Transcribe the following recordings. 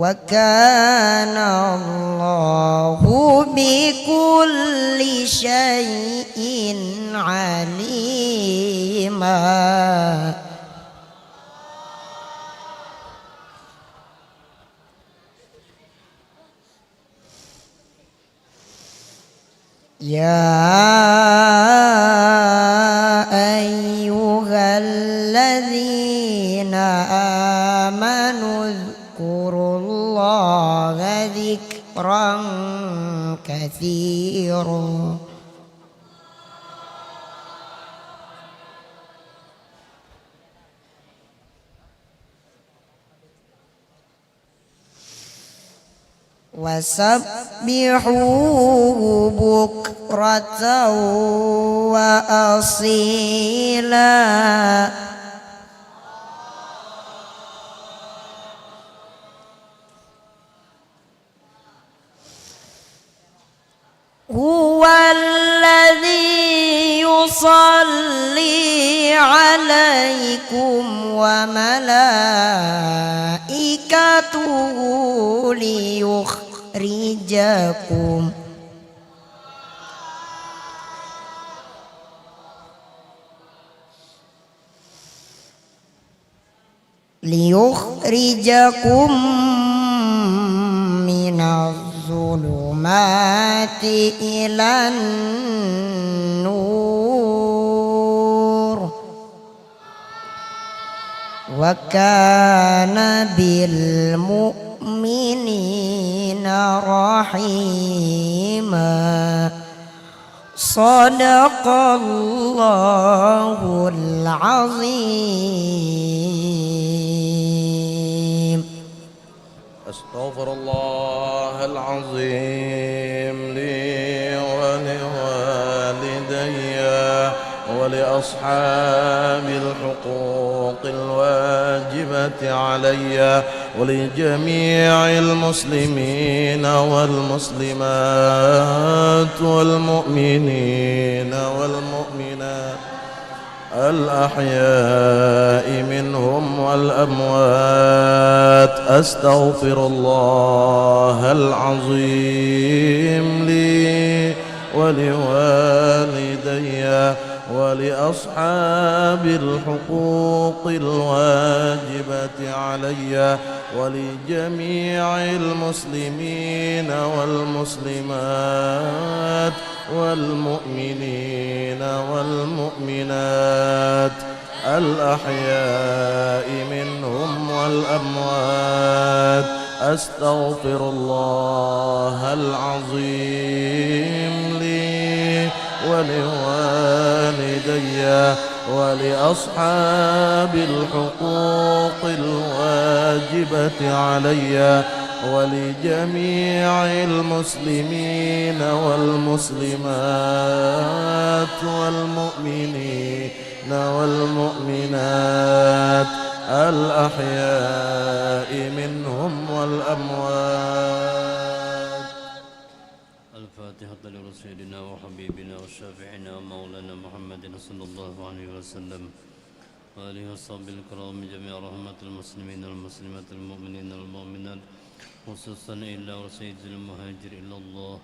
وكان الله بكل شيء عليما. يا أيها الذين آمنوا اذكروا الله ذكرا كثيرا وسبحوه بكرة وأصيلا. هو الذي يصلي عليكم وملائكته ليخرجكم من الظلمات إلى النور وكان بالمؤمنين رحيما. صدق الله العظيم. أستغفر الله العظيم لي ولوالدي ولأصحاب الحقوق الواجبة علي ولجميع المسلمين والمسلمات والمؤمنين والمؤمنات الأحياء منهم والأموات. أستغفر الله العظيم لي ولوالدي ولأصحاب الحقوق الواجبة علي ولجميع المسلمين والمسلمات والمؤمنين والمؤمنات الأحياء منهم والأموات. أستغفر الله العظيم لي ولوالدي ولأصحاب الحقوق الواجبة علي ولجميع المسلمين والمسلمات والمؤمنين والمؤمنات الأحياء منهم والأموات. الفاتحة لرسولنا وحبيبنا وشافعنا ومولانا محمد صلى الله عليه وسلم وآله وصحبه الكرام جميع رحمة المسلمين والمسلمات المؤمنين والمؤمنات خصوصا إلا وسيد المهاجر إلى الله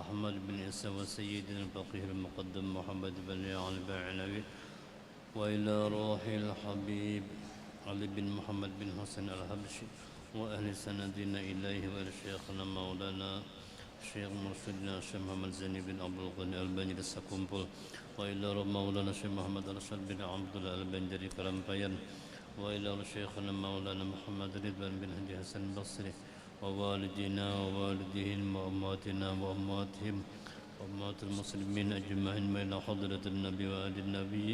أحمد بن عيسى وسيدنا الفقيه المقدم محمد بن علي الباعنوي وإلى روح الحبيب علي بن محمد بن حسن الحبشي وأهل سندنا إليه وإلى شيخنا مولانا الشيخ مرشدنا الشيخ محمد زيني بن عبد الغني البنجري السكومبل وإلى مولانا الشيخ محمد رشاد بن عبد الله البنجري كرمبيان وإلى شيخنا مولانا محمد رضوان بن هدي حسن البصري ووالدينا ووالديهم وأمواتنا وأمواتهم وأموات المسلمين أجمعين إلى حضرة النبي وآل النبي.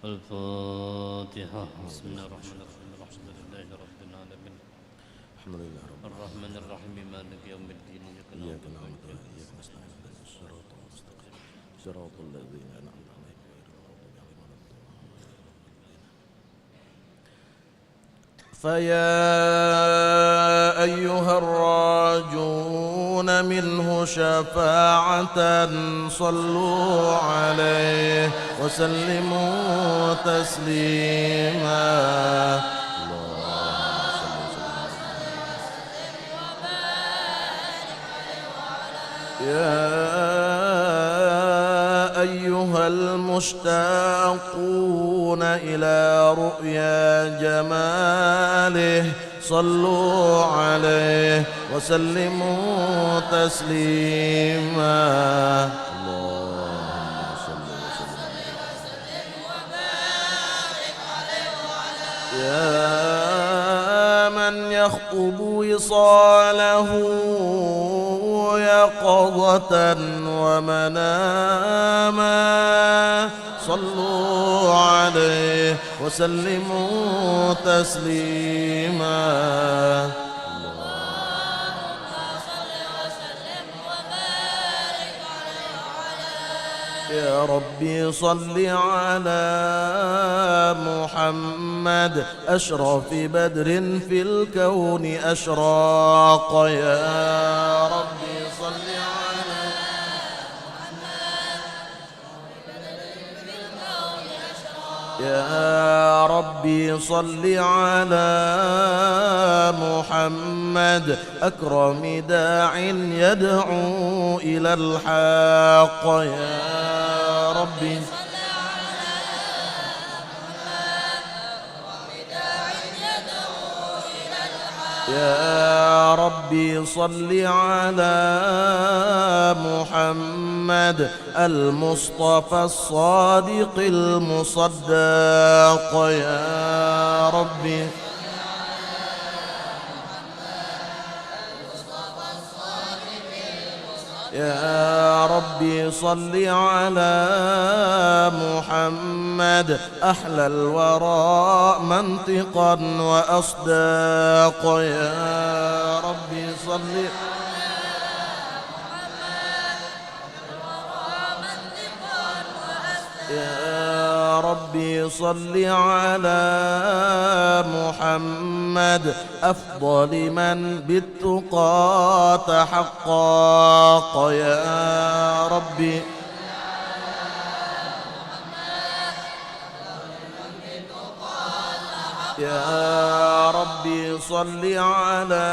الفاتحة. بسم الله الرحمن الرحيم. الحمد لله رب العالمين الحمد لله رب الرحمن الرحيم مالك يوم الدين إياك نعبد وإياك نستعين اهدنا الصراط المستقيم صراط الذين أنعمت عليهم غير المغضوب عليهم ولا الضالين. فيا أيها الراجون منه شفاعة صلوا عليه وسلموا تسليما. أيها المشتاقون إلى رؤيا جماله صلوا عليه وسلموا تسليما. اللهم صل وسلم يا من يخطب وصاله يقظة ومناما صلوا عليه وسلموا تسليما. يا ربي صل على محمد أشرف بدر في الكون أشراق. يا ربي صل على محمد يا ربي صل على محمد أكرم داع يدعو إلى الحق. يا ربي يا ربي صل على محمد المصطفى الصادق المصدق. يا ربي يا ربي صل على محمد أحلى الورى منطقا وأصداق. يا ربي صل يا ربي صل على محمد أفضل من بالتقى تحقق. يا ربي يا ربي صل على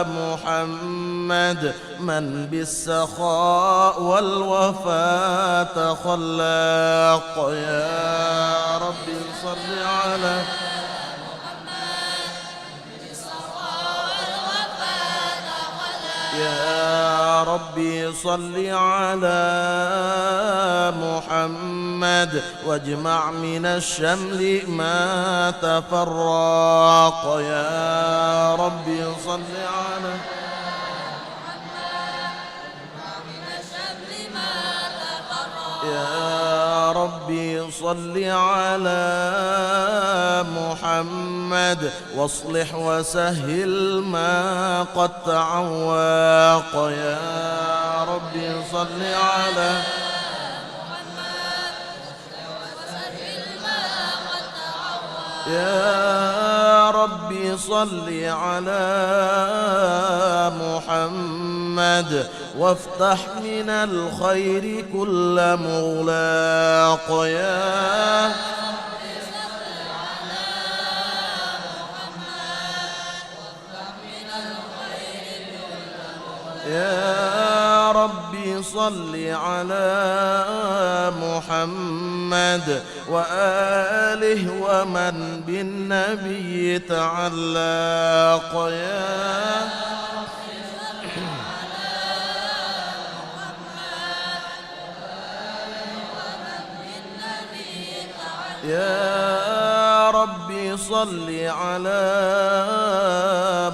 محمد من بالسخاء والوفاء تخلق. يا ربي صل على يا ربي صل على محمد واجمع من الشمل ما تفرق. يا ربي صل على يا ربي صل على محمد واصلح وسهل ما قد تعوق. يا ربي صل على يا ربي صل على محمد وافتح من الخير كل مغلاق. يا يا ربي صل على محمد وآله ومن بالنبي تعلق. يا ربي صل على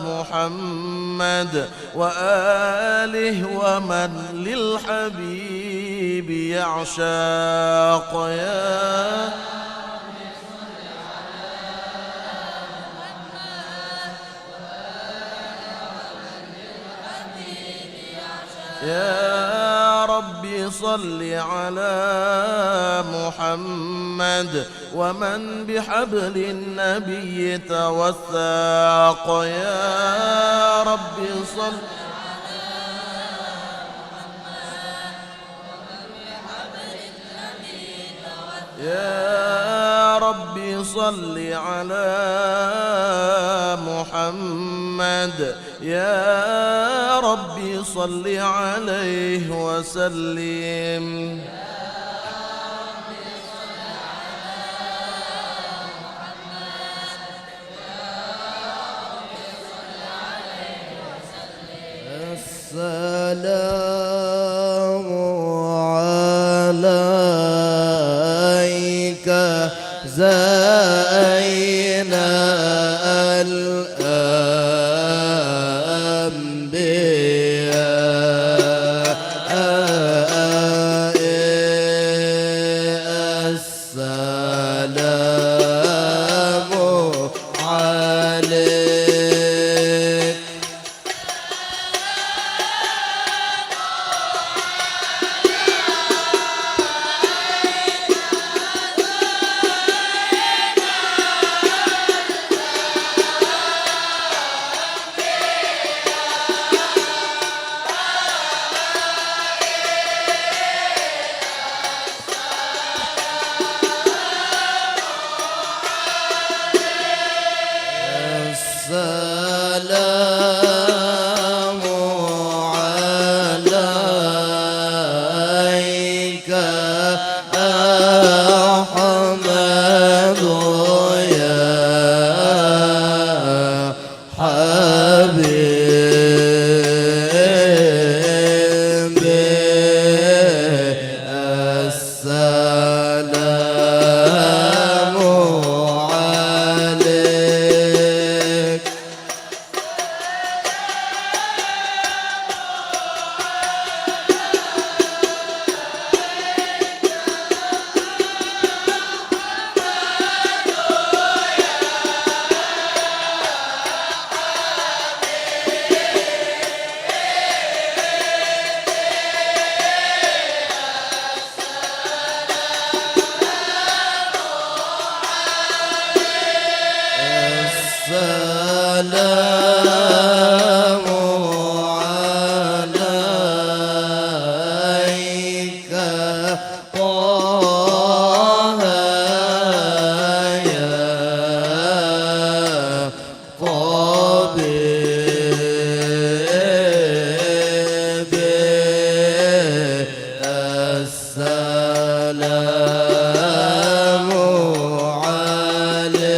محمد وآله ومن للحبيب يعشاق. يا ربي صل على محمد ومن بحبل النبي توثاق. يا ربي صل يا ربي صل على محمد يا ربي صل عليه وسلم. السلام عليك زين الأنبياء السلام عليك. السلام عليك أحمد يا حبيبي السلام عليك. السلام عليك طه يا طبيبي السلام عليك.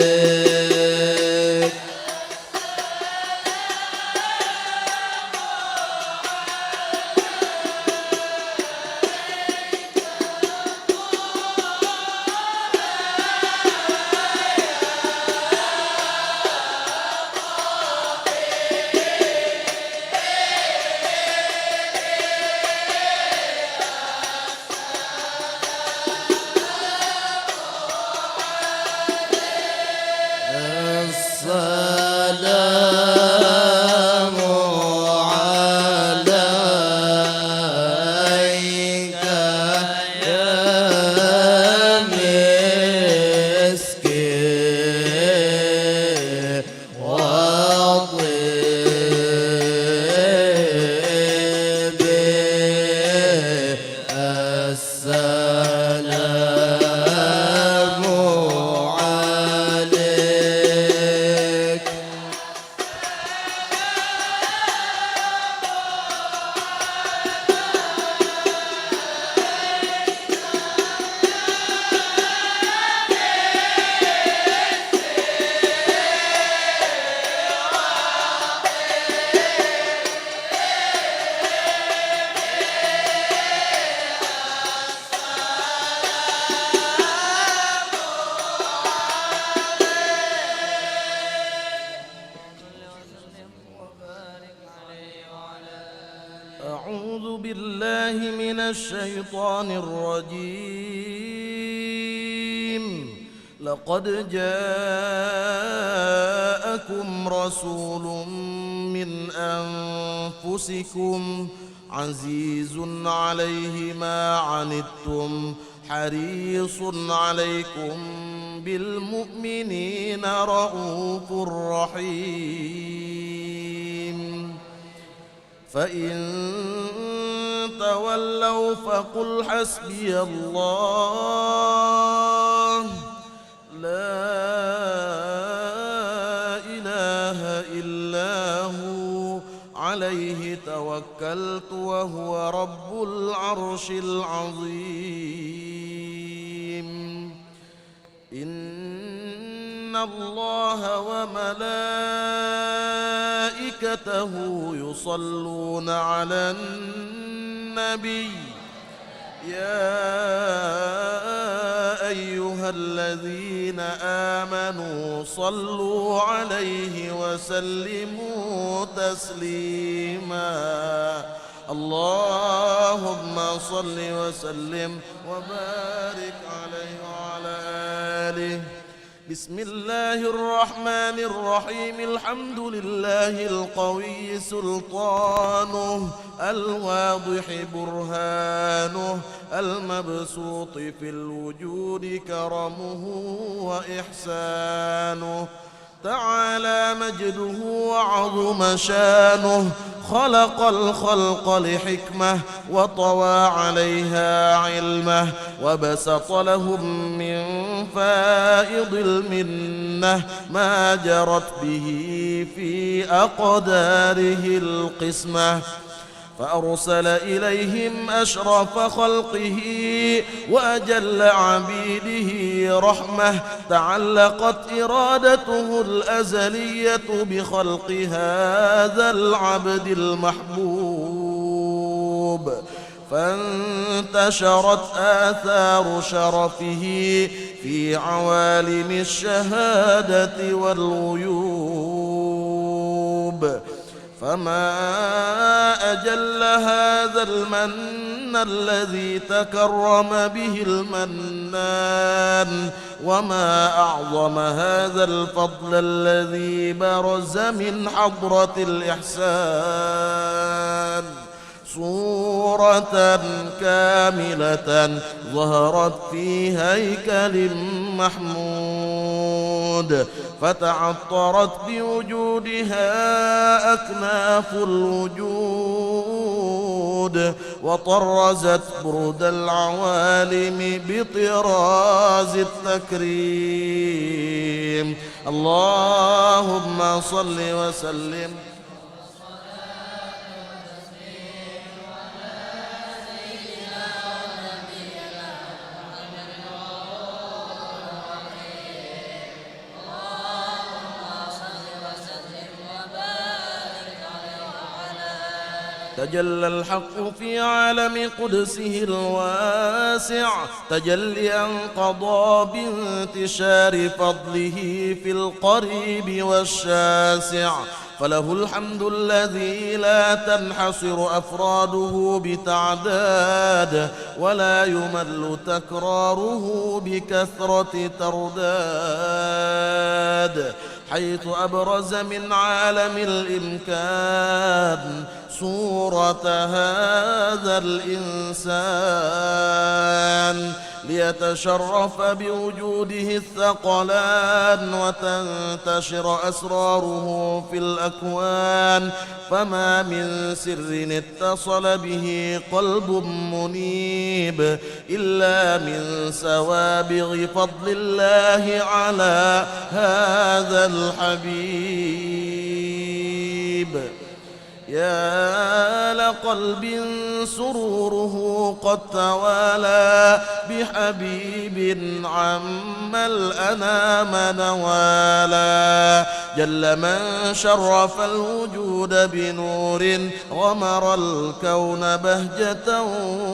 السلام عليك يا مسكين وطيبي السلام عليك. أعوذ بالله من الشيطان الرجيم. لقد جاءكم رسول من أنفسكم عزيز عليه ما عنتم حريص عليكم بالمؤمنين رؤوف رحيم. فإن تولوا فقل حسبي الله لا إله إلا هو توكلت وهو رب العرش العظيم إن الله وملائكته يصلون على النبي يا أيها الذين آمنوا صلوا عليه وسلموا تسليما اللهم صل وسلم وبارك عليه وعلى آله بسم الله الرحمن الرحيم الحمد لله القوي سلطانه الواضح برهانه المبسوط في الوجود كرمه وإحسانه تعالى مجده وعظم شانه خلق الخلق لحكمة وطوى عليها علمه وبسط لهم من فائض المنة ما جرت به في أقداره القسمة فأرسل إليهم أشرف خلقه وأجل عبيده رحمة تعلقت إرادته الأزلية بخلق هذا العبد المحبوب فانتشرت آثار شرفه في عوالم الشهادة والغيوب فما أجل هذا المن الذي تكرم به المنان وما أعظم هذا الفضل الذي برز من حضرة الإحسان صورة كاملة ظهرت في هيكل محمود فتعطرت بوجودها أكناف الوجود وطرزت برد العوالم بطراز التكريم اللهم صل وسلم تجلى الحق في عالم قدسه الواسع تجليا قضى بانتشار فضله في القريب والشاسع فله الحمد الذي لا تنحصر أفراده بتعداد ولا يمل تكراره بكثرة ترداد حيث أبرز من عالم الإمكان صورة هذا الإنسان ليتشرف بوجوده الثقلان وتنتشر أسراره في الأكوان فما من سر اتصل به قلب منيب إلا من سوابغ فضل الله على هذا الحبيب يا لقلب سروره قد توالى بحبيب عم الأنام نوالا جل من شرف الوجود بنور غمر الكون بهجة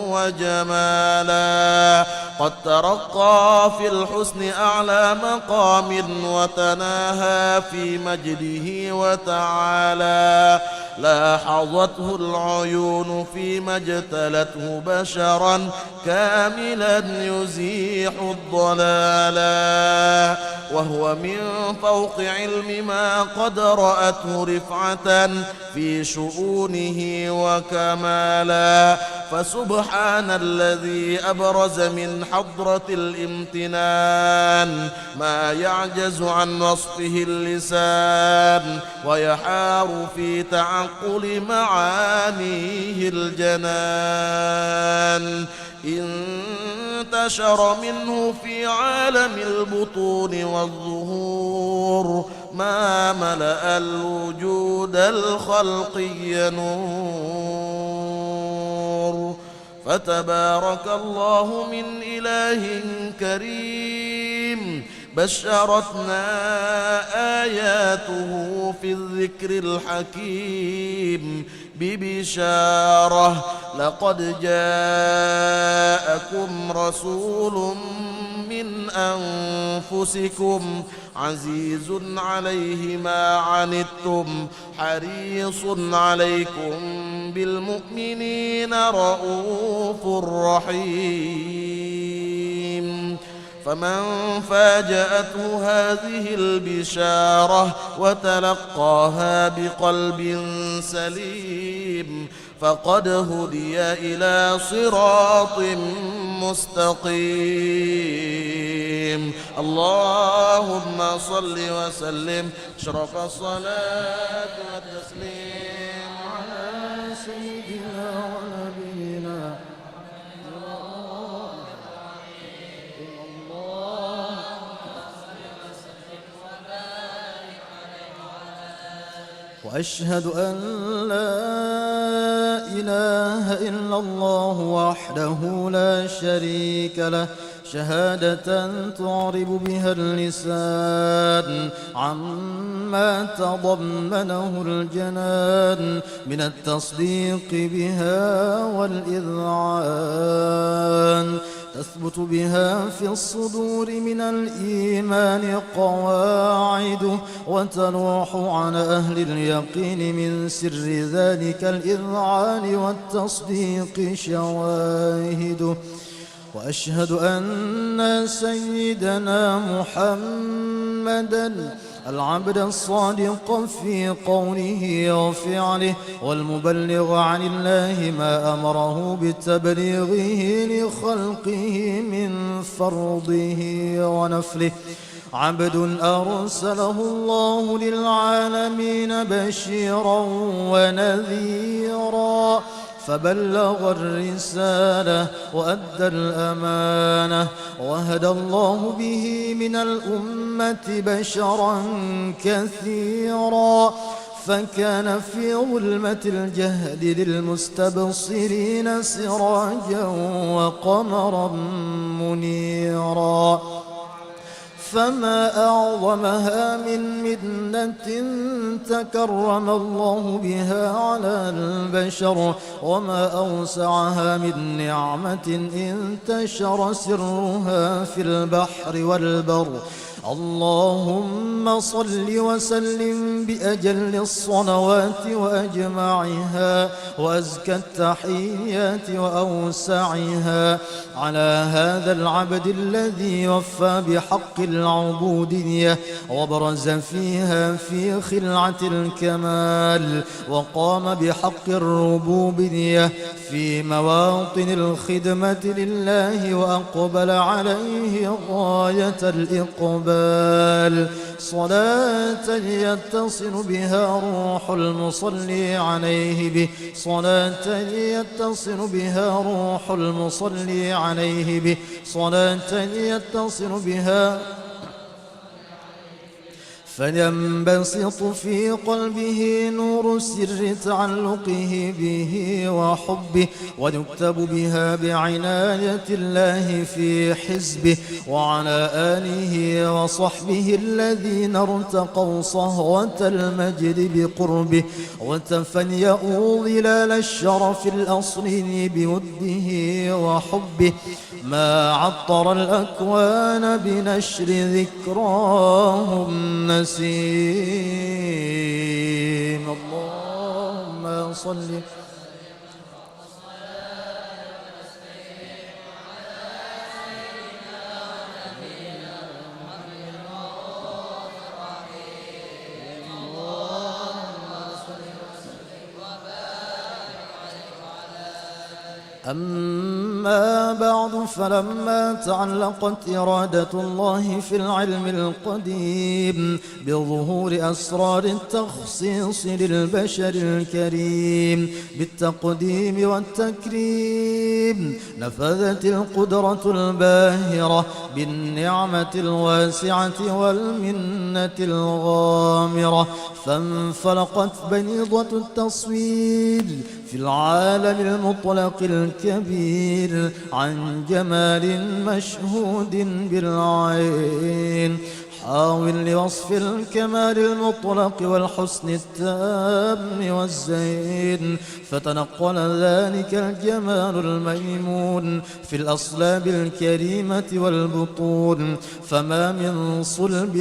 وجمالا قد ترقى في الحسن أعلى مقام وتناهى في مجده وتعالى لاحظته العيون فيما اجتلته بشرا كاملا يزيح الضلالا وهو من فوق علم ما قد رأته رفعة في شؤونه وكمالا فسبحان الذي أبرز من حضرة الامتنان ما يعجز عن وصفه اللسان ويحار في تعقل معانيه الجنان انتشر منه في عالم البطون والظهور ما ملأ الوجود الخلقي نور. فتبارك الله من إله كريم بشرتنا آياته في الذكر الحكيم ببشارة لقد جاءكم رسول من أنفسكم عزيز عليه ما عنتم حريص عليكم بالمؤمنين رؤوف رحيم. فمن فاجأته هذه البشارة وتلقاها بقلب سليم فقد هدي إلى صراط مستقيم. اللهم صل وسلم أشرف الصلاة والتسليم على سيدنا ونبينا وأشهد أن لا إله إلا الله وحده لا شريك له شهادة تعرب بها اللسان عما تضمنه الجنان من التصديق بها والإذعان تثبت بها في الصدور من الإيمان قواعد وتلوح عن أهل اليقين من سر ذلك الإذعان والتصديق شواهد. وأشهد أن سيدنا محمدًا العبد الصادق في قوله وفعله والمبلغ عن الله ما أمره بتبليغه لخلقه من فرضه ونفله عبد أرسله الله للعالمين بشيرا ونذيرا فبلغ الرسالة وأدى الأمانة وهدى الله به من الأمة بشرا كثيرا فكان في ظلمة الجهد للمستبصرين سراجا وقمرا منيرا. فما أعظمها من منة تكرم الله بها على البشر وما أوسعها من نعمة انتشر سرها في البحر والبر. اللهم صل وسلم بأجل الصلوات وأجمعها وأزكى التحيات وأوسعها على هذا العبد الذي وفى بحق العبودية وبرز فيها في خلعة الكمال وقام بحق الربوبية في مواطن الخدمة لله وأقبل عليه غاية الإقبال صلاة يتصل بها روح المصلي عليه به صلاة يتصل بها روح المصلي عليه به صلاة يتصل بها فينبسط في قلبه نور سر تعلقه به وحبه ويكتب بها بعناية الله في حزبه وعلى آله وصحبه الذين ارتقوا صهوة المجد بقربه وتفيأوا ظلال الشرف الأصلي بوده وحبه ما عطر الأكوان بنشر ذكراهم نسيم. اللهم صل أما أما بعد، فلما تعلقت إرادة الله في العلم القديم بظهور أسرار التخصيص للبشر الكريم بالتقديم والتكريم، نفذت القدرة الباهرة بالنعمة الواسعة والمنة الغامرة، فانفلقت بنيضة التصوير في العالم المطلق الكبير عن جمال مشهود بالعين، حاول لوصف الكمال المطلق والحسن التام والزين، فتنقل ذلك الجمال الميمون في الأصلاب الكريمة والبطون، فما من صلب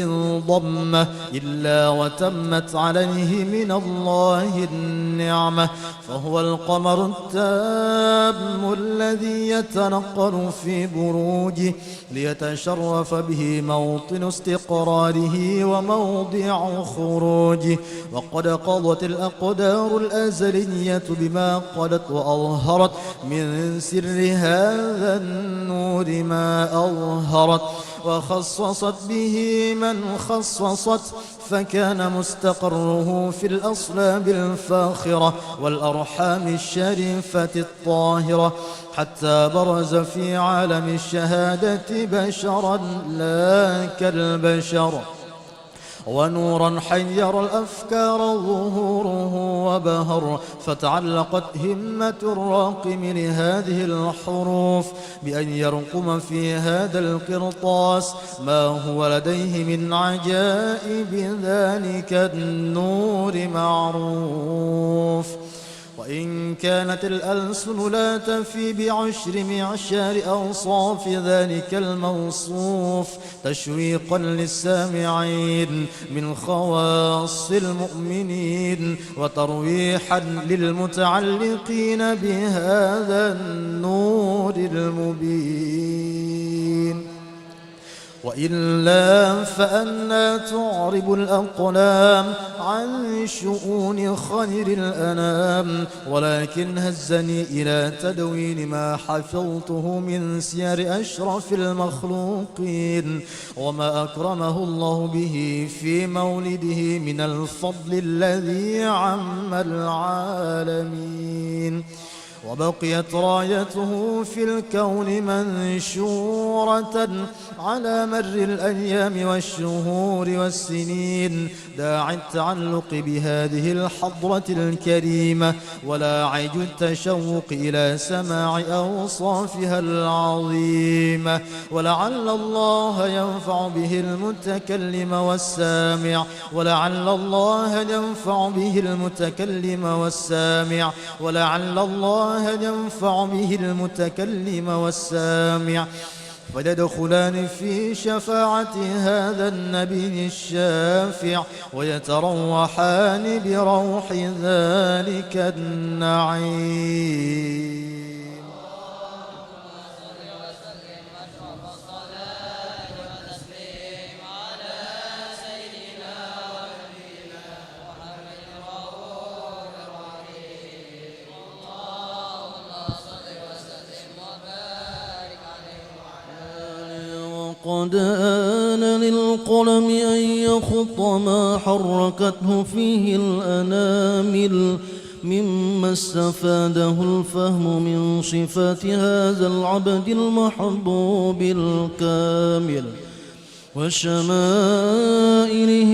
ضمة إلا وتمت عليه من الله النعمة، فهو القمر التام الذي يتنقل في بروجه ليتشرف به موطن استقراره وموضع خروجه. وقد قضت الأقدار الأزلية بما قدت وأظهرت من سر هذا النور ما أظهرت، وخصصت به من خصصت، فكان مستقره في الأصلاب الفاخرة والأرحام الشريفة الطاهرة، حتى برز في عالم الشهادة بشرا لا كالبشر، ونورا حير الأفكار ظهوره وبهر، فتعلقت همة الراقم لهذه الحروف بأن يرقم في هذا القرطاس ما هو لديه من عجائب ذلك النور معروف. وإن كانت الألسن لا تفي بعشر معشار أوصاف ذلك الموصوف تشويقا للسامعين من خواص المؤمنين، وترويحا للمتعلقين بهذا النور المبين، وإلا فأنا تعرب الأقلام عن شؤون خير الأنام، ولكن هزني إلى تدوين ما حفظته من سير أشرف المخلوقين وما أكرمه الله به في مولده من الفضل الذي عم العالمين. وبقيت رايته في الكون منشورة على مر الأيام والشهور والسنين، داعي التعلق بهذه الحضرة الكريمة ولاعج التشوق إلى سماع أوصافها العظيمة، ولعل الله ينفع به المتكلم والسامع، ولعل الله ينفع به المتكلم والسامع، ولعل الله ينفع به المتكلم والسامع، فيدخلان في شفاعة هذا النبي الشافع، ويتروحان بروح ذلك النعيم. قد آن للقلم أن يخط ما حركته فيه الأنامل مما استفاده الفهم من صفات هذا العبد المحبوب الكامل وشمائله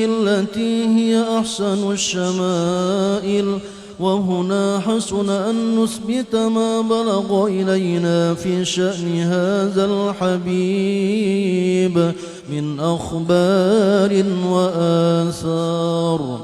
التي هي أحسن الشمائل. وهنا حسن أن نثبت ما بلغ إلينا في شأن هذا الحبيب من أخبار وآثار،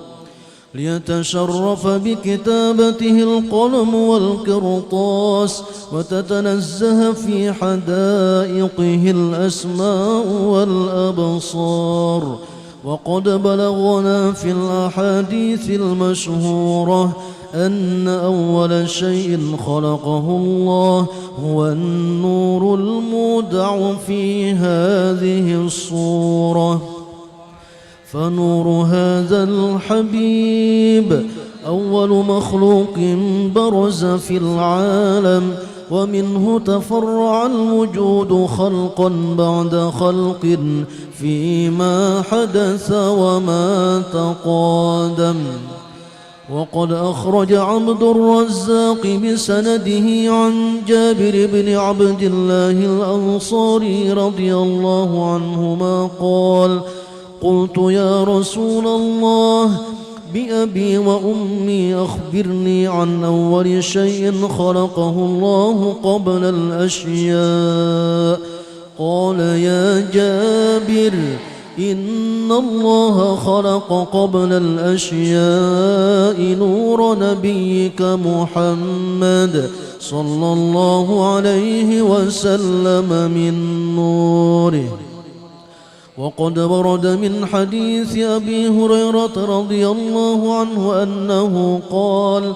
ليتشرف بكتابته القلم والقرطاس، وتتنزه في حدائقه الأسماء والأبصار. وقد بلغنا في الأحاديث المشهورة أن أول شيء خلقه الله هو النور المودع في هذه الصورة، فنور هذا الحبيب أول مخلوق برز في العالم، ومنه تفرع الوجود خلقا بعد خلق فيما حدث وما تقادم. وقد أخرج عبد الرزاق بسنده عن جابر بن عبد الله الأنصاري رضي الله عنهما قال: قلت يا رسول الله بأبي وأمي أخبرني عن أول شيء خلقه الله قبل الأشياء. قال: يا جابر إن الله خلق قبل الأشياء نور نبيك محمد صلى الله عليه وسلم من نوره. وقد ورد من حديث أبي هريرة رضي الله عنه أنه قال: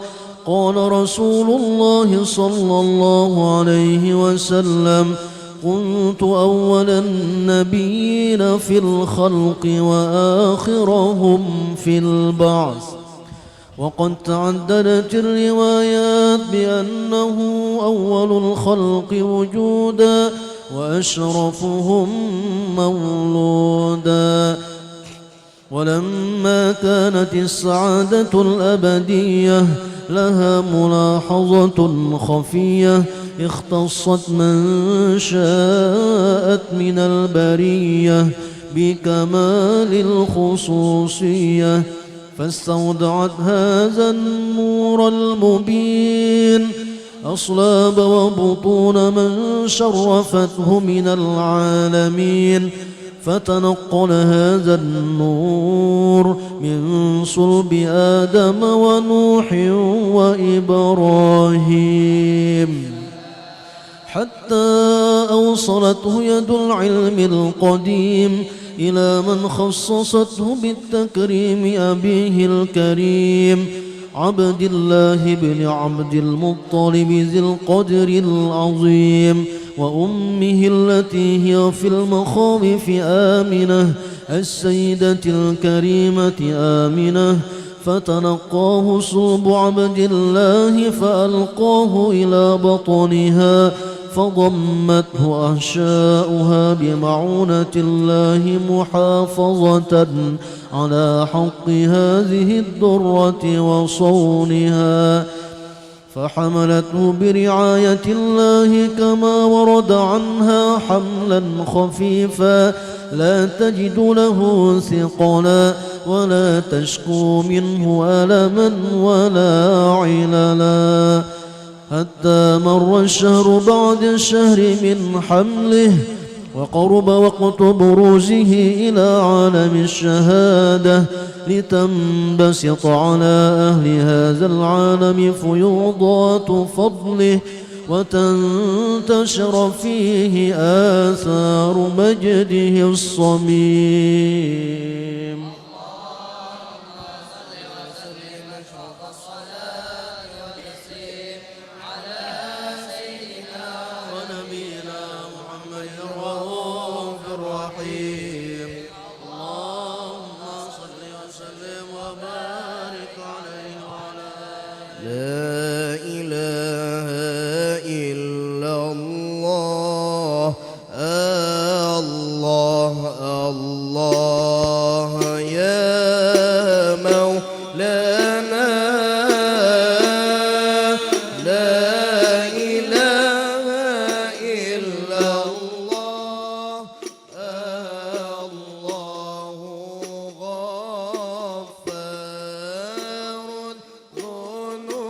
قال رسول الله صلى الله عليه وسلم: كنت أول النبيين في الخلق وآخرهم في البعث. وقد تعددت الروايات بأنه أول الخلق وجودا وأشرفهم مولودا. ولما كانت السعادة الأبدية لها ملاحظة خفية اختصت من شاءت من البرية بكمال الخصوصية، فاستودعت هذا النور المبين أصلاب وبطون من شرفته من العالمين، فتنقل هذا النور من صلب آدم ونوح وإبراهيم حتى أوصلته يد العلم القديم إلى من خصصته بالتكريم أبيه الكريم عبد الله بن عبد المطلب ذي القدر العظيم، وأمه التي هي في المخاوف آمنة السيدة الكريمة آمنة، فتنقاه صلب عبد الله فألقاه إلى بطنها فضمته أحشاؤها بمعونة الله محافظة على حق هذه الدرة وصونها، فحملته برعاية الله كما ورد عنها حملا خفيفا لا تجد له ثقلا ولا تشكو منه ألما ولا عللا، حتى مر الشهر بعد الشهر من حمله وقرب وقت بروزه إلى عالم الشهادة لتنبسط على أهل هذا العالم فيوضات فضله وتنتشر فيه آثار مجده الصميم. لا إله إلا الله الله الله يا مولانا لا إله إلا الله الله غفار الذنوب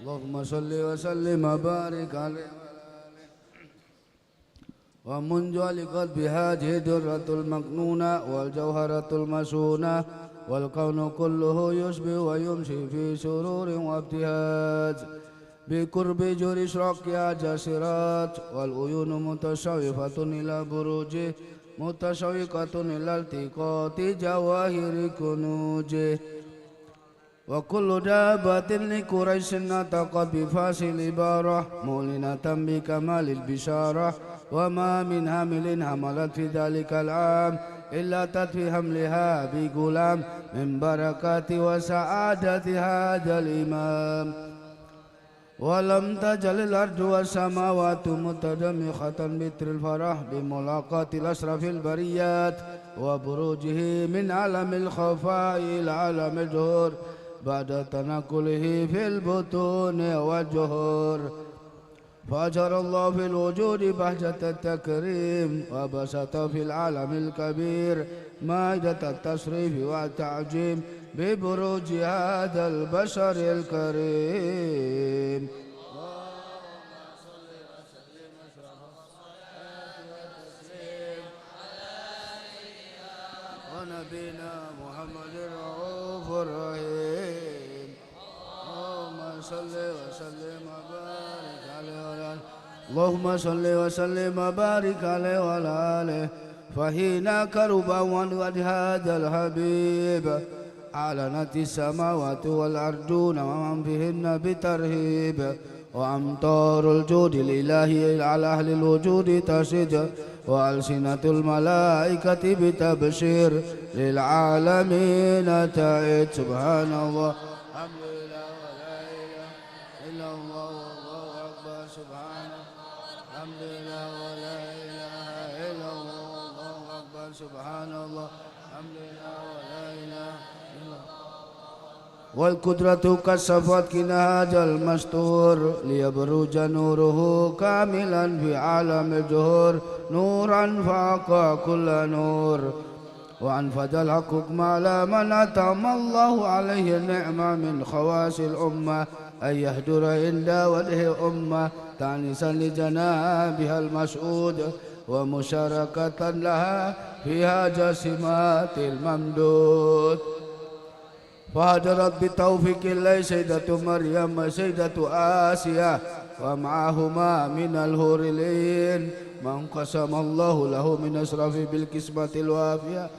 اللهم صل وسلم وبارك عليه ومنذ لقلب هذه الدرة المكنونة والجوهرة المسونة والكون كله يشبه ويمشي في سرور وابتهاج بقرب جور إشراقها جاسرات والعيون متشوفة إلى بروجه متشوقة إلى التقاط جواهر كنوجه وكل دابة لقريش نطقت بفاصل عبارة مولنة بكمال البشارة وما من حامل حملت في ذلك العام إلا تطفي حملها بغلام من بركات وسعادة هذا الإمام ولم تجل الأرض والسماوات متدمخة مثل الفرح بملاقاة الأشرف البريات وبروجه من عالم الخفاء إلى عالم الجهور بعد تنقله في البطون والجهور فأجر الله في الوجود بهجة التكريم وبسط في العالم الكبير مائدة التشريف والتعجيم ببروج هذا البشر الكريم ونبينا محمد الرؤوف الرحيم اللهم صل وسلم وبارك عليه وعلى آله اللهم صل وسلم وبارك عليه وعلى آله فحين كربا وانود هذا الحبيب أعلنت السماوات والأرضون ومن فيهن بترهيب وأمطار الجود الإلهي على أهل الوجود تشد وألسنة الملائكة بتبشير للعالمين تعد سبحان الله الحمد لله ولا إله إلا الله والله أكبر سبحانه الحمد لله ولا إله إلا الله والله أكبر سبحان الله الحمد لله ولا إله إلا الله والقدرة كشفت كنهاج المستور ليبرج نوره كاملا في عالم الجهور نورا فاق كل نور وأنفذ الحقوق على من أتم الله عليه النعمة من خواص الأمة أن يهدر عند وجه أمة تانسا لجنابها المسعود ومشاركة لها فيها جسمات الممدود فهدرت بتوفيق الله سيدة مريم وسيدة آسيا ومعهما من الهور العين من قسم الله له من أشرف بالقسمة الوافية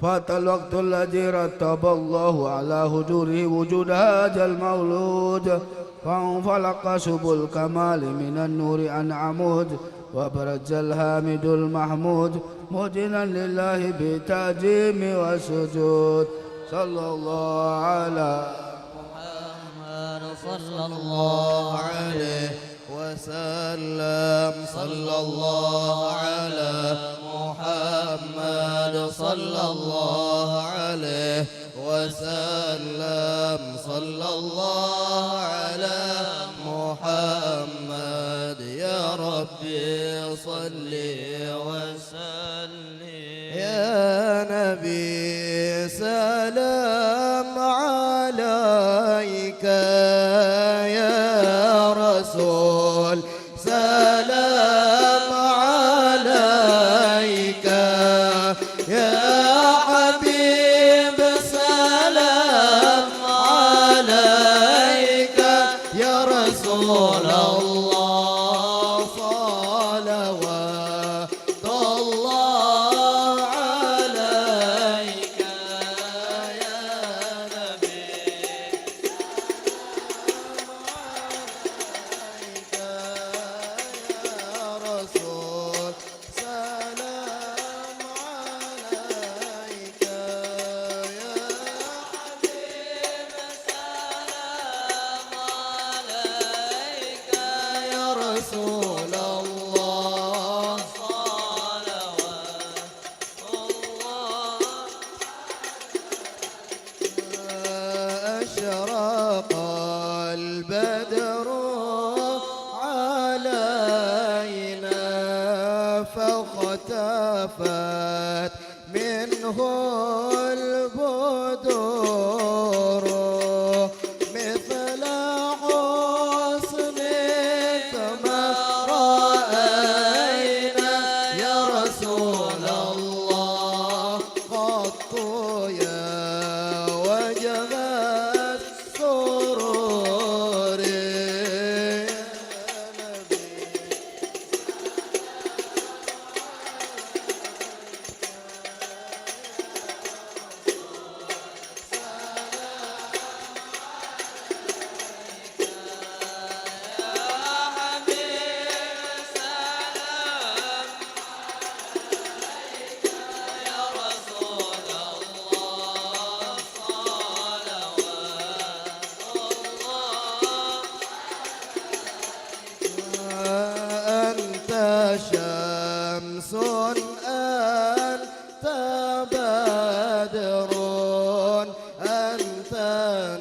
فات الوقت الذي رتب الله على هجوره وجود هذا المولود فانفلق سبل الكمال من النور عن عمود وبرز الحامد المحمود مدنا لله بتعظيم وسجود صلى الله على محمد صلى الله عليه وسلم صلى الله على محمد صلى الله عليه وسلم صلى الله على محمد يا ربي صل وسلم يا نبي سلام عليك يا رسول سلام عليك يا حبيب سلام عليك يا رسول الله صلوات الله عليك يا نبي يا رسول سلام عليك يا حبيب سلام عليك يا رسول الله صلوات الله أشرق البدر علينا فاختفت منه البدور مثل حسنك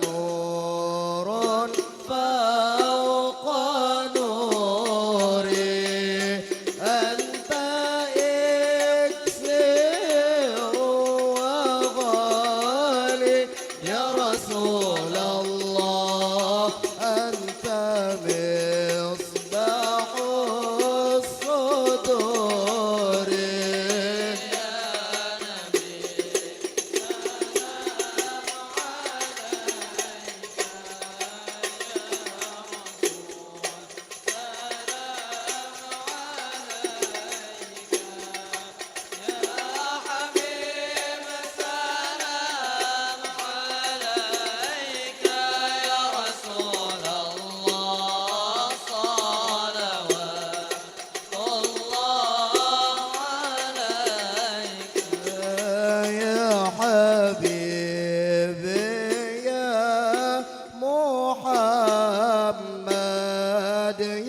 نور فوق نوري أنت إكسير وغالي يا رسول الله أنت مصباح الصدور يا حبيبي يا محمد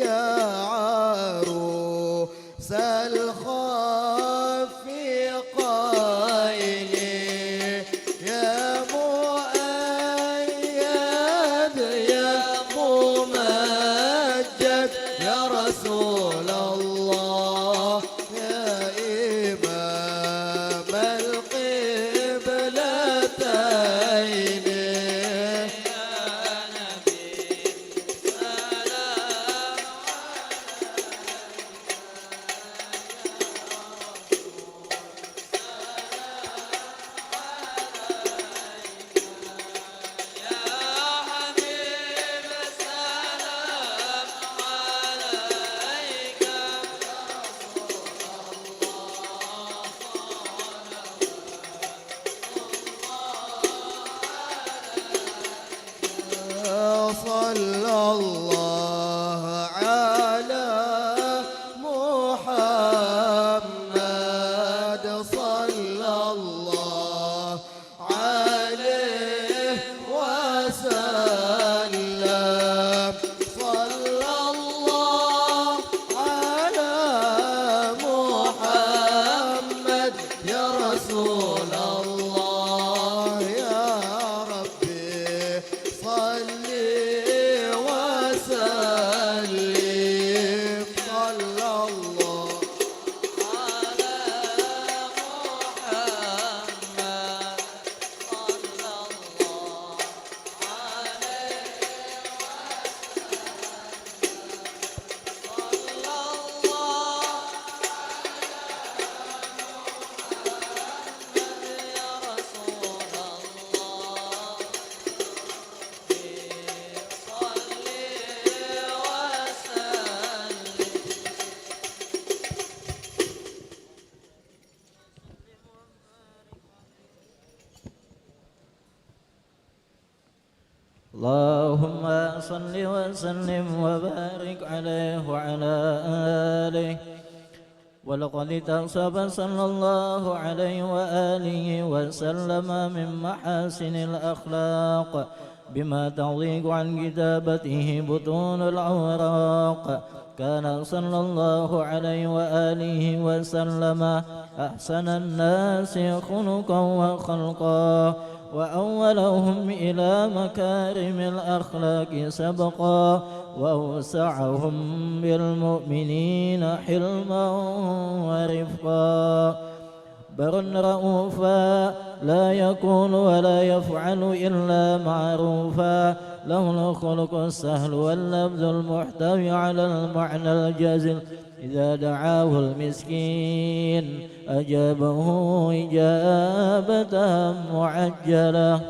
يا عروس الخفيقين يا مؤيد يا ممجد يا رسول الله يا إمام القبلتين صلى الله على محمد صلى الله عليه وسلم صلى الله على محمد يا رسول الله يا ربي صلي وسلم صلى الله على محمد صلى الله عليه صلى الله يا رسول الله اللهم صل وسلم وبارك عليه وعلى آله. ولقد اتصف صلى الله عليه وآله وسلم من محاسن الأخلاق بما تضيق عن كتابته بطون الأوراق. كان صلى الله عليه وآله وسلم أحسن الناس خلقا وخلقا وأولهم إلى مكارم الأخلاق سبقا وأوسعهم بالمؤمنين حلما ورفقا. برا رؤوفا لا يكون ولا يفعل إلا معروفا. له الخلق السهل واللفظ المحتوي على المعنى الجازل. إذا دعاه المسكين أجابه إجابة معجلة.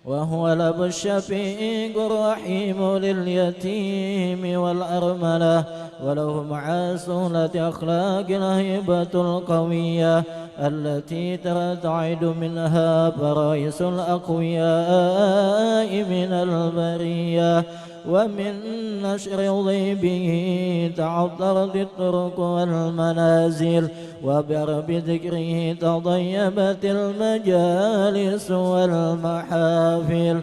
وهو الأب الشفيق الرحيم لليتيم والأرملة. وله مع سهولة أخلاق الهيبة القوية التي ترتعد منها فرائس الأقوياء من البرية. ومن نشر ضيبه تعطرت الطرق والمنازل. وبرب ذكره تضيبت المجالس والمحافل.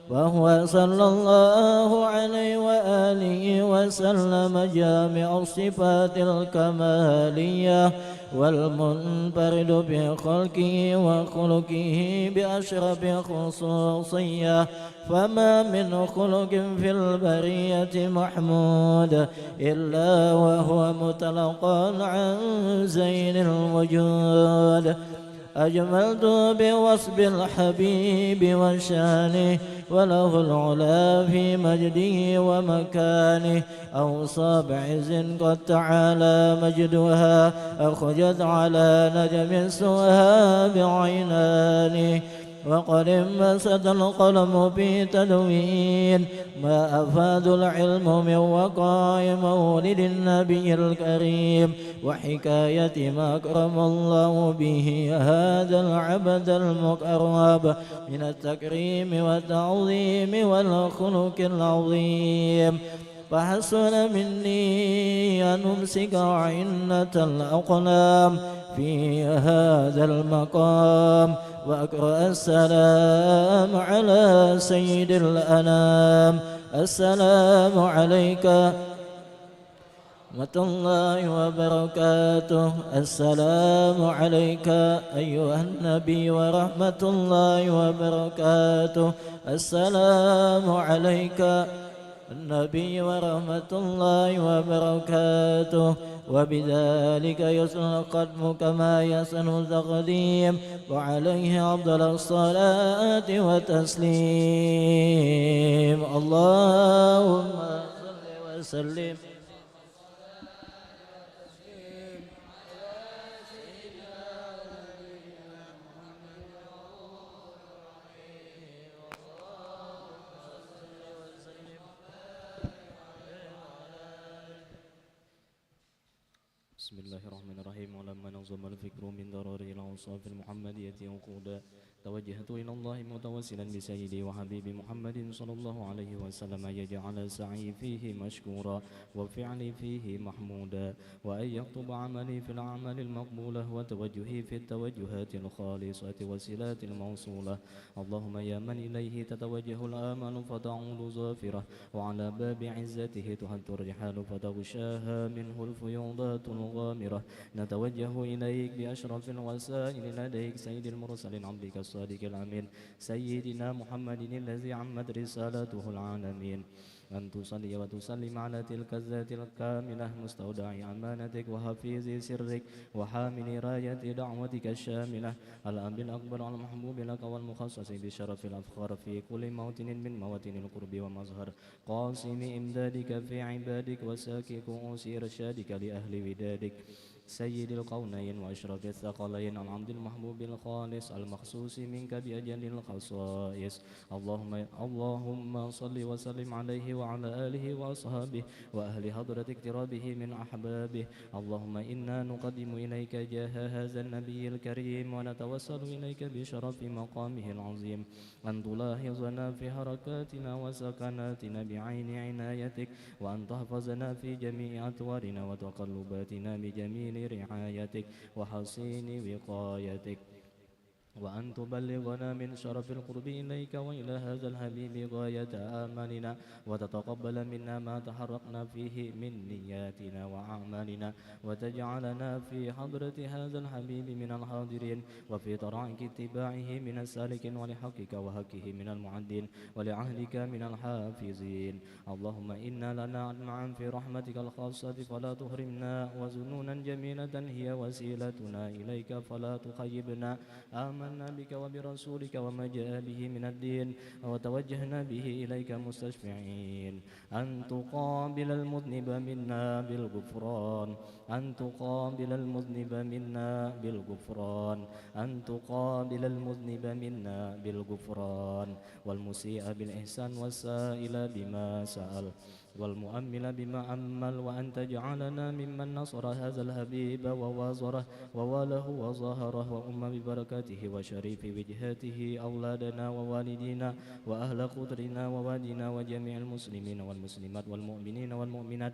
وهو صلى الله عليه وآله وسلم جامع الصفات الكمالية والمنفرد بخلقه وخلقه بأشرف خصوصية، فما من خلق في البرية محمود إلا وهو متلقى عن زين الوجود. أجملت بوصف الحبيب وشانه، وله العلا في مجده ومكانه. أوصى بعز قد تعالى مجدها، أخجت على نجم السها بعينانه. وقد انبسط القلم في تدوين ما أفاد العلم من وقائع مولد النبي الكريم، وحكاية ما أكرم الله به هذا العبد المقرب من التكريم والتعظيم والخلق العظيم. فحسن مني أن أمسك عنة الأقلام في هذا المقام، وأقرأ السلام على سيد الأنام. السلام عليك ورحمة الله وبركاته. السلام عليك أيها النبي ورحمة الله وبركاته. السلام عليك النبي ورحمة الله وبركاته. وبذلك يسن القدم كما يسن التقديم، وعليه أفضل الصلاة والتسليم. اللهم صل وسلم بسم الله الرحمن الرحيم. ولما نظم الفكر من ضرر الأوصاف المحمدية وقودا، توجهت إلى الله متوسلا بسيدي وحبيبي محمد صلى الله عليه وسلم يجعل سعي فيه مشكورا وفعلي فيه محمودا، وأن يكتب عملي في الأعمال المقبولة وتوجهي في التوجهات الخالصة وسلات الموصولة. اللهم يا من إليه تتوجه الآمال فتعود ظافرة، وعلى باب عزته تهد الرحال فتغشاها منه الفيوضات الغامرة، نتوجه إليك بأشرف الوسائل لديك سيد المرسلين عبدك الصادق الأمين سيدنا محمد الذي عمت رسالته العالمين، أن تصلي وتسلم على تلك الذات الكاملة مستودع أمانتك وحفيظ سرك وحامل راية دعوتك الشاملة، الأب الأكبر المحبوب لك والمخصص بشرف الأفخار في كل موطن من مواطن القرب ومظهر قاسم إمدادك في عبادك وساكي كؤوس إرشادك لأهل ودادك، سيد القونين وأشرف الثقلين العبد المحبوب الخالص المخصوص منك بأجل الخصائص. اللهم صل وسلم عليه وعلى آله وأصحابه وأهل حضرة اقترابه من أحبابه. اللهم إنا نقدم إليك جاه هذا النبي الكريم ونتوسل إليك بشرف مقامه العظيم، أن تلاحظنا في حركاتنا وسكناتنا بعين عنايتك، وأن تحفظنا في جميع أطوارنا وتقلباتنا بجميل رعايتك وحسين وقايتك، وأن تبلغنا من شرف القرب إليك وإلى هذا الحبيب غاية آمالنا، وتتقبل منا ما تحرقنا فيه من نياتنا وأعمالنا، وتجعلنا في حضرة هذا الحبيب من الحاضرين، وفي طرائق اتباعه من السالكين، ولحقك وحقه من المعدين، ولعهدك من الحافظين. اللهم إنا لنا معا في رحمتك الخاصة فلا تحرمنا، وزنونا جميلة هي وسيلتنا إليك فلا تخيبنا. آمنا بك وبرسولك وما جاء به من الدين، وتوجهنا به إليك مستشفعين أن تقابل المذنب منا بالغفران، أن تقابل المذنب منا بالغفران، أن تقابل المذنب منا بالغفران، والمسيء بالإحسان والسائل بما سأل والمؤمل بما أمل، وأن تجعلنا ممن نصر هذا الحبيب ووازره وواله وظهره وأم ببركاته وشريف وجهاته أولادنا ووالدينا وأهل قدرنا ووادنا وجميع المسلمين والمسلمات والمؤمنين والمؤمنات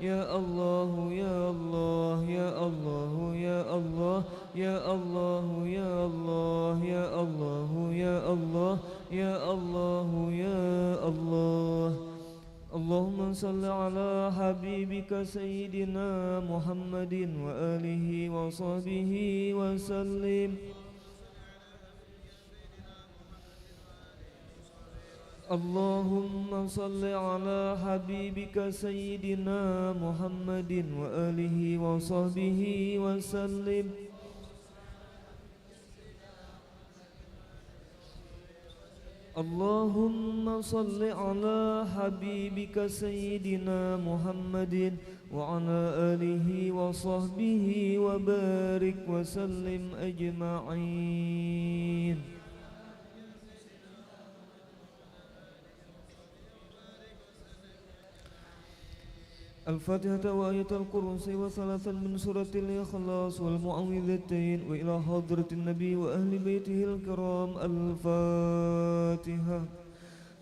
يا الله يا الله يا الله يا الله يا الله يا الله يا الله يا الله يا الله يا الله. اللهم صل على حبيبك سيدنا محمد وآله وصحبه وسلم. اللهم صل على حبيبك سيدنا محمد وآله وصحبه وسلم. اللهم صل على حبيبك سيدنا محمد وعلى آله وصحبه وبارك وسلم أجمعين. الفاتحة وآية الكرسي وثلاثا من سورة الإخلاص والمعوذتين وإلى حضرة النبي وأهل بيته الكرام. الفاتحة.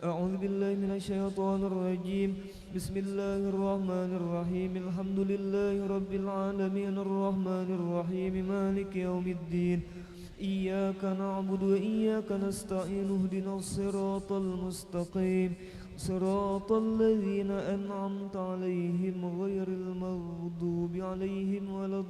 أعوذ بالله من الشيطان الرجيم. بسم الله الرحمن الرحيم. الحمد لله رب العالمين الرحمن الرحيم مالك يوم الدين. إياك نعبد وإياك نستعين اهدنا الصراط المستقيم صراط الذين أنعمت عليهم غير المغضوب عليهم ولا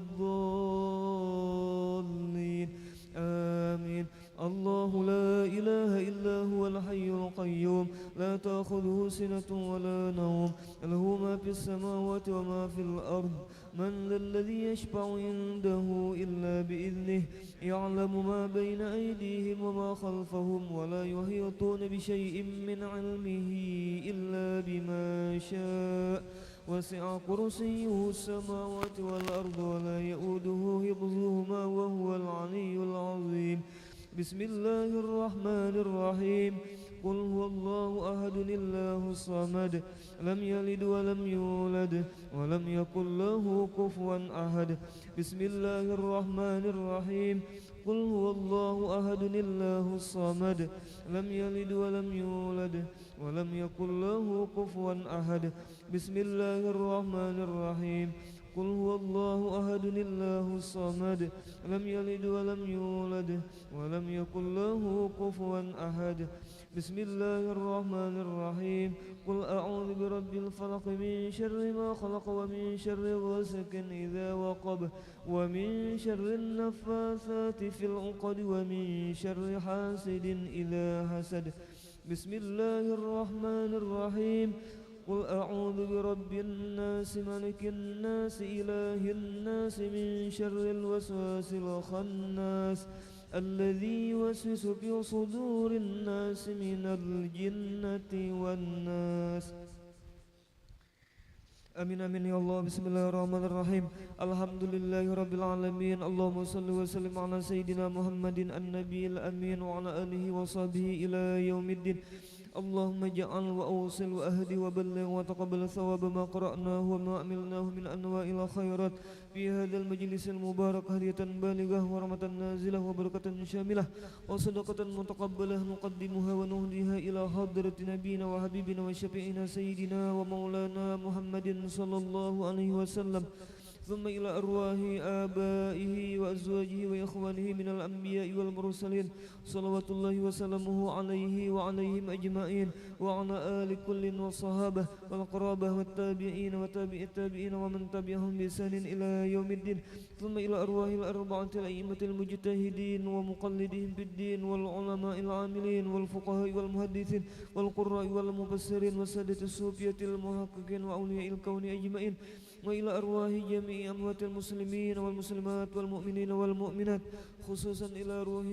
الضالين آمين. الله لا إله إلا هو الحي القيوم لا تأخذه سنة ولا نوم له ما في السماوات وما في الأرض. من ذا الذي يشفع عنده إلا بإذنه يعلم ما بين أيديهم وما خلفهم ولا يحيطون بشيء من علمه إلا بما شاء. وسع كرسيه السماوات والأرض ولا يؤوده حفظهما وهو العلي العظيم. بسم الله الرحمن الرحيم. قل هو الله أحد الله الصمد لم يلد ولم يولد ولم يكن له كفوا أحد. بسم الله الرحمن الرحيم. قل هو الله أحد الله الصمد لم يلد ولم يولد ولم يكن له كفوا أحد. بسم الله الرحمن الرحيم. قل هو الله أحد الله الصمد لم يلد ولم يولد ولم يكن له كفوا أحد. بسم الله الرحمن الرحيم. قل أعوذ برب الفلق من شر ما خلق ومن شر غاسق إذا وقب ومن شر النفاثات في العقد ومن شر حاسد إذا حسد. بسم الله الرحمن الرحيم. قل أعوذ برب الناس ملك الناس إله الناس من شر الوسواس الخناس الذي يوسوس في صدور الناس من الجنة والناس. آمين آمين يا الله. بسم الله الرحمن الرحيم. الحمد لله رب العالمين. اللهم صل وسلم على سيدنا محمد النبي الأمين وعلى آله وصحبه إلى يوم الدين. اللهم اجعل وأوصل وأهدي وبلغ وتقبل ثواب ما قرأناه وما عملناه من أنواع الخيرات في هذا المجلس المبارك هدية بالغة ورحمة نازلة وبركة شاملة وصدقة متقبلة نقدمها ونهديها إلى حضرة نبينا وحبيبنا وشفيعنا سيدنا ومولانا محمد صلى الله عليه وسلم ثم إلى أرواح آبائه وأزواجه وإخوانه من الأنبياء والمرسلين صلوات الله وسلامه عليه وعليهم أجمعين وعلى آل كل والصحابة والقرابة والتابعين وتابع التابعين ومن تبعهم بإحسان إلى يوم الدين ثم إلى أرواح الأربعة الأئمة المجتهدين ومقلدين بالدين والعلماء العاملين والفقهاء والمحدثين والقراء والمفسرين والسادة الصوفية المحققين وأولياء الكون أجمعين وإلى أرواح جميع أموات المسلمين والمسلمات والمؤمنين والمؤمنات خصوصا إلى روح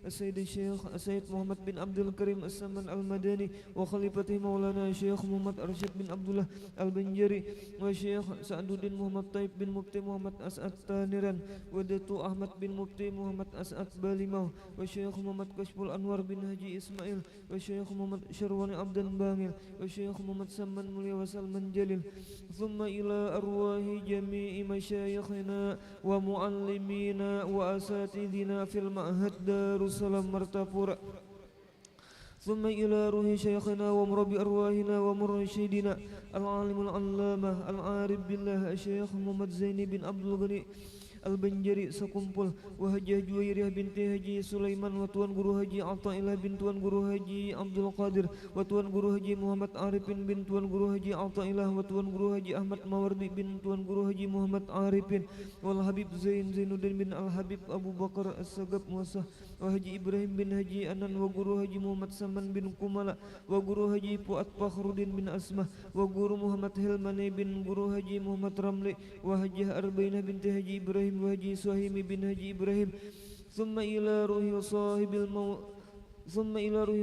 السيد الشيخ السيد محمد بن عبد الكريم السمن المدني وخليفته مولانا الشيخ محمد أرشد بن عبد الله البنجري والشيخ سعد الدين محمد طيب بن مفتي محمد أسعد تانيران ودتو أحمد بن مفتي محمد أسعد باليمو والشيخ محمد كشف الأنوار بن هجي إسماعيل والشيخ محمد شروان عبد بامل والشيخ محمد سمن مولي وسلمان جليل ثم إلى أرواح جميع مشايخنا ومعلمينا وأساتذنا في المعهد دار السلام مرتفورة ثم إلى روح شيخنا ومربي أرواحنا ومرشدنا العالم العلامة العارف بالله الشيخ محمد زين بن عبد الغني Al-Banjari sekumpul wa Hajjah Juwairiyah binti Haji Sulaiman wa Tuan Guru Haji Atta'illah bin Tuan Guru Haji Abdul Qadir wa Tuan Guru Haji Muhammad Arifin bin Tuan Guru Haji Atta'illah wa Tuan Guru Haji Ahmad Mawardi bin Tuan Guru Haji Muhammad Arifin wal Habib Zainuddin bin Al-Habib Abu Bakar As-Sagab Muasah wa Haji Ibrahim bin Haji Anan wa Guru Haji Muhammad Saman bin Kumala wa Guru Haji Fuad Fakhrudin bin Asmah wa Guru Muhammad Hilmani bin Guru Haji Muhammad Ramli wa Hajjah Arbainah binti Haji Ibrahim wa Haji Suhaimi bin Haji Ibrahim Thumma ila ruhi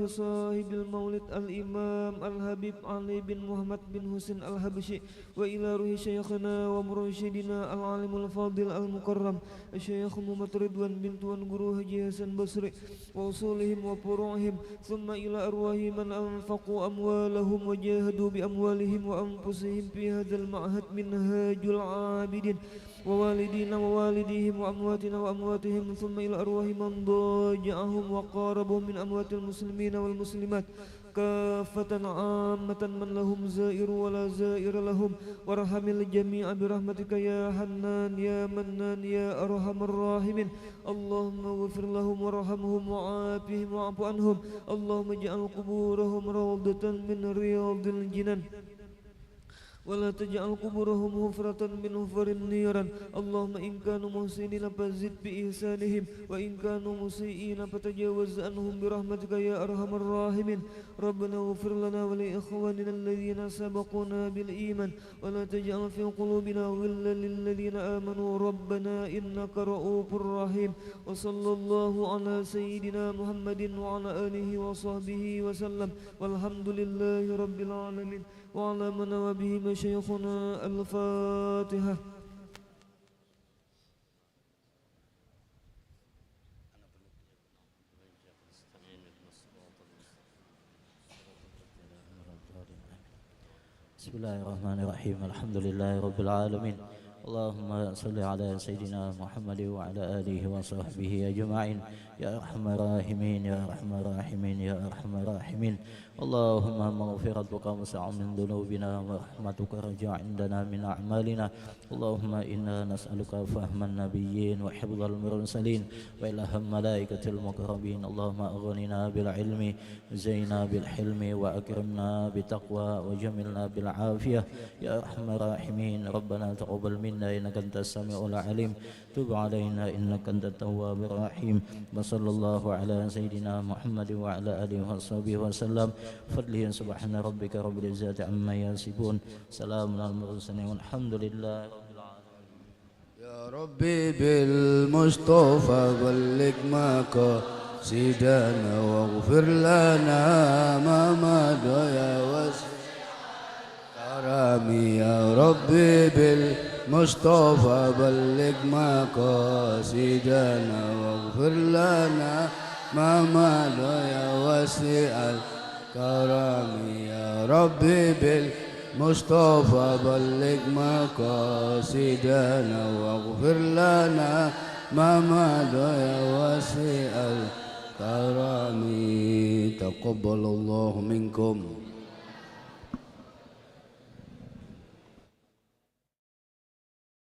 sahibil maulid al-imam al-habib Ali bin Muhammad bin Husin al-Habshi wa ila ruhi syayikhina wa mursyidina al-alimul fadil al-mukarram Syekh Muhammad Ridwan bin Tuan Guru Haji Hasan Basri wa usulihim wa furu'ihim thumma ila arwahi man anfaqu amwalahum wa jahadu bi amwalihim wa anfusihim fi hadzal ma'had minhajul abidin ووالدينا ووالديهم وأمواتنا وأمواتهم ثم إلى أرواح من ضاجعهم وقاربهم من أموات المسلمين والمسلمات كافة عامة من لهم زائر ولا زائر لهم وارحم الجميع برحمتك يا حنان يا منان يا أرحم الراحمين اللهم اغفر لهم وارحمهم وعافهم واعف عنهم اللهم اجعل قبورهم روضة من رياض الجنان ولا تجعل قبورهم حفرة من حفر النيران اللهم إن كانوا محسنين فزد بإحسانهم وإن كانوا مسيئين فتجاوز عنهم برحمتك يا أرحم الراحمين ربنا اغفر لنا ولإخواننا الذين سبقونا بالإيمان ولا تجعل في قلوبنا غلا للذين آمنوا ربنا إنك رؤوف رحيم وصلى الله على سيدنا محمد وعلى آله وصحبه وسلم والحمد لله رب العالمين وعلى من وبه مشايخنا الفاتحة بسم الله الرحمن الرحيم الحمد لله رب العالمين اللهم صل على سيدنا محمد وعلى آله وصحبه أجمعين يا أرحم الراحمين يا أرحم الراحمين يا أرحم الراحمين اللهم مغفرتك وسع من ذنوبنا ورحمتك رجع عندنا من أعمالنا اللهم إنا نسألك فهم النبيين وحفظ المرسلين وإلهام ملائكة المقربين اللهم أغننا بالعلم زينا بالحلم وأكرمنا بالتقوى وجملنا بالعافية يا أرحم الراحمين ربنا تقبل منا إنك أنت السميع العليم تب علينا إنك أنت التواب الرحيم وصلى الله على سيدنا محمد وعلى آله وصحبه وسلم فضله سبحان ربك رب العزة عما يصفون سلام على المرسلين والحمد لله رب العالمين يا ربي بالمصطفى بلغ مقاصدنا واغفر لنا ما مضى يا واسع كرامي يا ربي بالمصطفى بلغ مقاصدنا واغفر لنا ما مضى يا واسع كرامي يا ربي بالمصطفى بلغ مقاصدنا واغفر لنا ما مضى يا واسع الكرم تقبل الله منكم